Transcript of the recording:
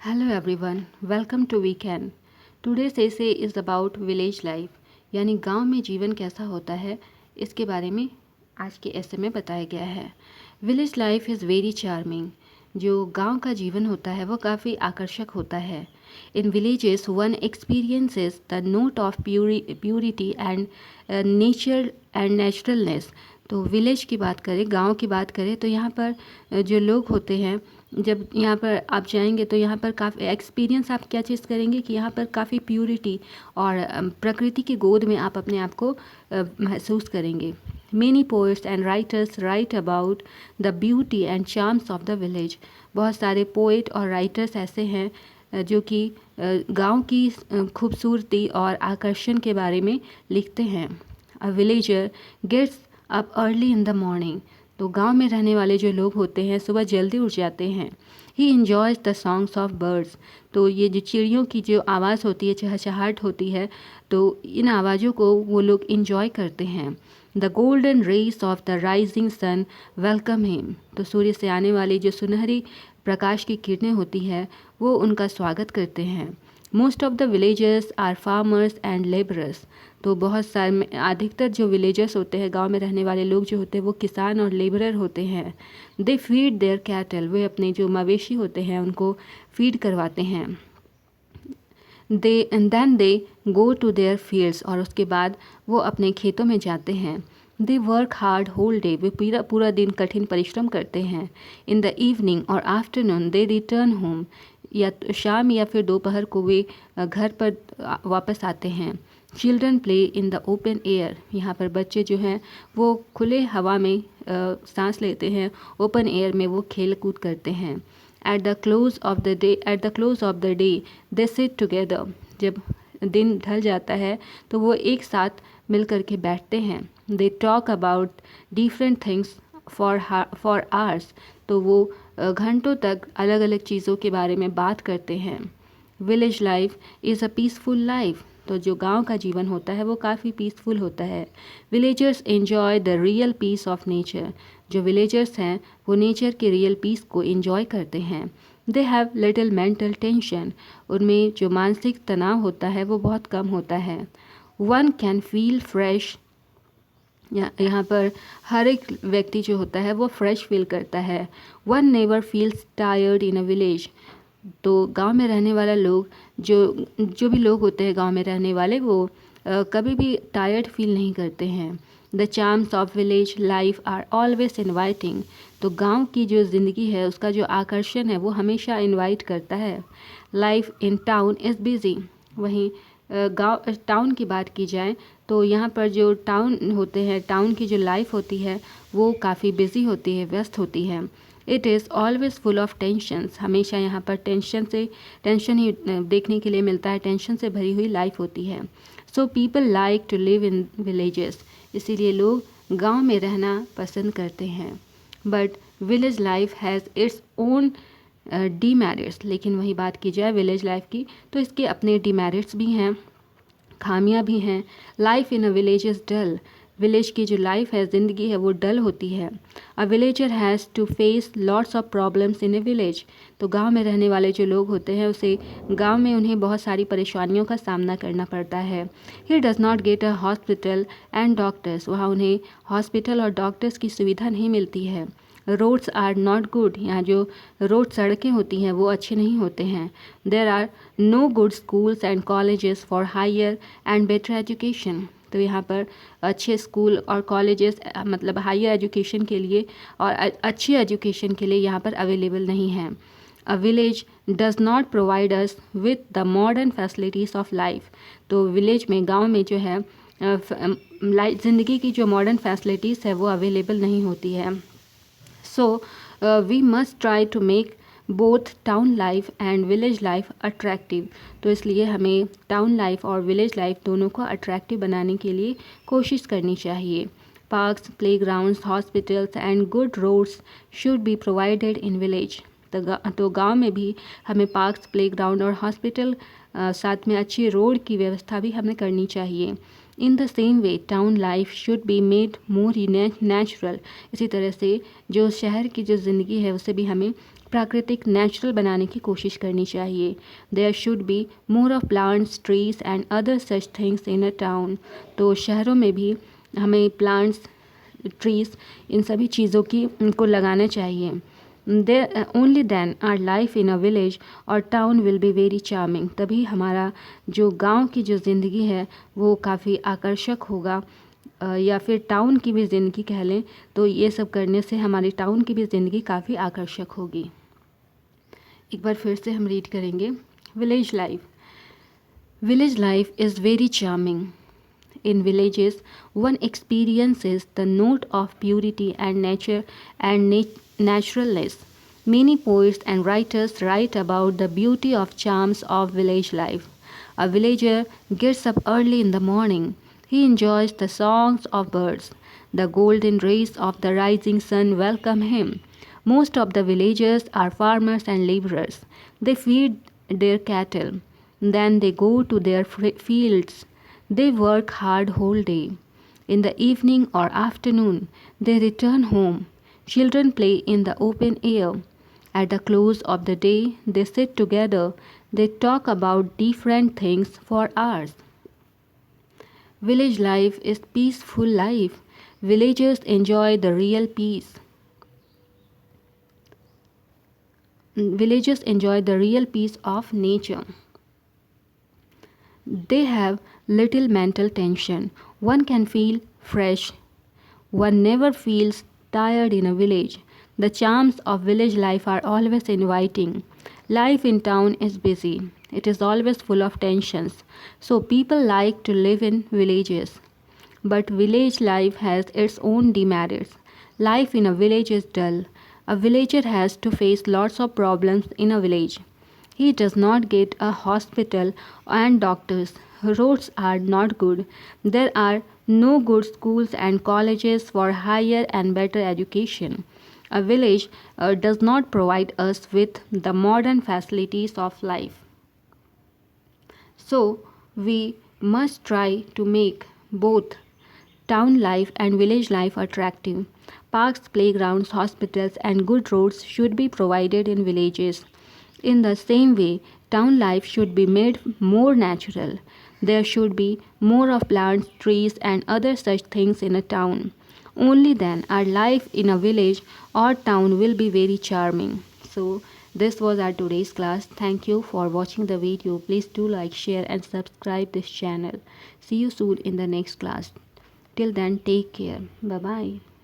Hello everyone, welcome to weekend. Today's essay is about village life, यानी गांव में जीवन कैसा होता है, इसके बारे में आज के ऐसे में बताया गया है। Village life is very charming. जो गांव का जीवन होता है वो काफ़ी आकर्षक होता है। In villages one experiences the note of purity and nature and naturalness. तो विलेज की बात करें, गांव की बात करें, तो यहाँ पर जो लोग होते हैं, जब यहाँ पर आप जाएंगे तो यहाँ पर काफ़ी एक्सपीरियंस आप क्या चीज़ करेंगे कि यहाँ पर काफ़ी प्योरिटी और प्रकृति की गोद में आप अपने आप को महसूस करेंगे। Many poets and writers right about the beauty and charms of the village. बहुत सारे पोएट और राइटर्स ऐसे हैं जो कि गांव की खूबसूरती और आकर्षण के बारे में लिखते हैं। A villager gets up early in the morning. तो गांव में रहने वाले जो लोग होते हैं सुबह जल्दी उठ जाते हैं। He enjoys the songs of birds. तो ये जो चिड़ियों की जो आवाज़ होती है, चहचहाहट होती है, तो इन आवाज़ों को वो लोग इन्जॉय करते हैं। The golden race of the rising sun welcome him. तो सूर्य से आने वाली जो सुनहरी प्रकाश की किरणें होती है वो उनका स्वागत करते हैं। Most of the villagers are farmers and labourers. तो बहुत सारे अधिकतर जो विलेजर्स होते हैं, गांव में रहने वाले लोग जो होते हैं वो किसान और लेबरर होते हैं। They feed their cattle. वे अपने जो मवेशी होते हैं उनको फीड करवाते हैं। Then they go to their fields. और उसके बाद वो अपने खेतों में जाते हैं। They work hard whole day. वे पूरा पूरा दिन कठिन परिश्रम करते हैं। इन द इवनिंग और आफ्टरनून दे रिटर्न होम। या शाम या फिर दोपहर को वे घर पर वापस आते हैं। Children play in the open air. यहाँ पर बच्चे जो हैं वो खुले हवा में सांस लेते हैं, ओपन एयर में वो खेल कूद करते हैं। At the close of the day they sit together. जब दिन ढल जाता है तो वो एक साथ मिल कर के बैठते हैं। They talk about different things for hours. तो वो घंटों तक अलग अलग चीज़ों के बारे में बात करते हैं। Village life is a peaceful life. तो जो गांव का जीवन होता है वो काफ़ी पीसफुल होता है। Villagers enjoy the real piece of nature. जो विलेजर्स हैं वो नेचर के रियल पीस को एंजॉय करते हैं। They have little mental tension. उनमें जो मानसिक तनाव होता है वो बहुत कम होता है। One can feel fresh. यहाँ पर हर एक व्यक्ति जो होता है वो फ्रेश फील करता है। One never feels tired in a village. तो गांव में रहने वाला लोग जो भी लोग होते हैं गांव में रहने वाले, वो कभी भी टायर्ड फील नहीं करते हैं। The charms of village life are always inviting. तो गांव की जो ज़िंदगी है उसका जो आकर्षण है वो हमेशा इन्वाइट करता है। Life in town is busy. वहीं टाउन की बात की जाए तो यहाँ पर जो टाउन होते हैं, टाउन की जो लाइफ होती है वो काफ़ी बिजी होती है, व्यस्त होती है। It is always full of tensions. हमेशा यहाँ पर टेंशन ही देखने के लिए मिलता है, टेंशन से भरी हुई लाइफ होती है। So people like to live in villages. इसीलिए लोग गांव में रहना पसंद करते हैं। But village life has its own demerits. लेकिन वही बात की जाए विलेज लाइफ की तो इसके अपने डीमेरिट्स भी हैं, खामियां भी हैं। Life in a village is dull. Village की जो लाइफ है, ज़िंदगी है, वो डल होती है। A villager has to face lots of problems in a village. तो गांव में रहने वाले जो लोग होते हैं उसे गांव में उन्हें बहुत सारी परेशानियों का सामना करना पड़ता है। He does not get a hospital and doctors. वहाँ उन्हें हॉस्पिटल और डॉक्टर्स की सुविधा नहीं मिलती है। Roads are not good. यहाँ जो रोड सड़कें होती हैं वो अच्छे नहीं होते हैं। There are no good schools and colleges for higher and better education. तो यहाँ पर अच्छे स्कूल और कॉलेजेस मतलब हायर एजुकेशन के लिए और अच्छी एजुकेशन के लिए यहाँ पर अवेलेबल नहीं है। A village does not provide us with the modern facilities of life. तो विलेज में, गांव में जो है ज़िंदगी की जो मॉडर्न फैसिलिटीज़ है वो अवेलेबल नहीं होती है। So we must try to make both town life and village life attractive. तो इसलिए हमें टाउन लाइफ और विलेज लाइफ दोनों को अट्रैक्टिव बनाने के लिए कोशिश करनी चाहिए। Parks, playgrounds, hospitals and good roads should be provided in village. तो गांव में भी हमें पार्क्स, प्लेग्राउंड और हॉस्पिटल, साथ में अच्छी रोड की व्यवस्था भी हमें करनी चाहिए। In the same way town life should be made more natural. इसी तरह से जो शहर की जो ज़िंदगी है उसे भी हमें प्राकृतिक नेचुरल बनाने की कोशिश करनी चाहिए। There should be more of plants, trees and other such things in a town. तो शहरों में भी हमें प्लांट्स, ट्रीज, इन सभी चीज़ों की उनको लगाना चाहिए। There only then our life in a village और town will be very charming. तभी हमारा जो गांव की जो ज़िंदगी है वो काफ़ी आकर्षक होगा, या फिर टाउन की भी ज़िंदगी कह लें, तो ये सब करने से हमारी टाउन की भी ज़िंदगी काफ़ी आकर्षक होगी। एक बार फिर से हम रीड करेंगे। Village life. Village life is very charming. In villages, one experiences the note of purity and nature and naturalness. Many poets and writers write about the beauty of charms of village life. A villager gets up early in the morning. He enjoys the songs of birds. The golden rays of the rising sun welcome him. Most of the villagers are farmers and laborers. They feed their cattle. Then they go to their fields. They work hard whole day. In the evening or afternoon, they return home. Children play in the open air. At the close of the day, they sit together. They talk about different things for hours. Village life is peaceful life. Villagers enjoy the real peace. Villagers enjoy the real peace of nature. They have little mental tension. One can feel fresh. One never feels tired in a village. The charms of village life are always inviting. Life in town is busy. It is always full of tensions. So people like to live in villages. But village life has its own demerits. Life in a village is dull. A villager has to face lots of problems in a village. He does not get a hospital and doctors. Roads are not good. There are no good schools and colleges for higher and better education. A village does not provide us with the modern facilities of life. So, we must try to make both town life and village life attractive. Parks, playgrounds, hospitals, and good roads should be provided in villages. In the same way, town life should be made more natural. There should be more of plants, trees, and other such things in a town. Only then our life in a village or town will be very charming. So, this was our today's class. Thank you for watching the video. Please do like, share, and subscribe this channel. See you soon in the next class. Till then, take care. Bye bye.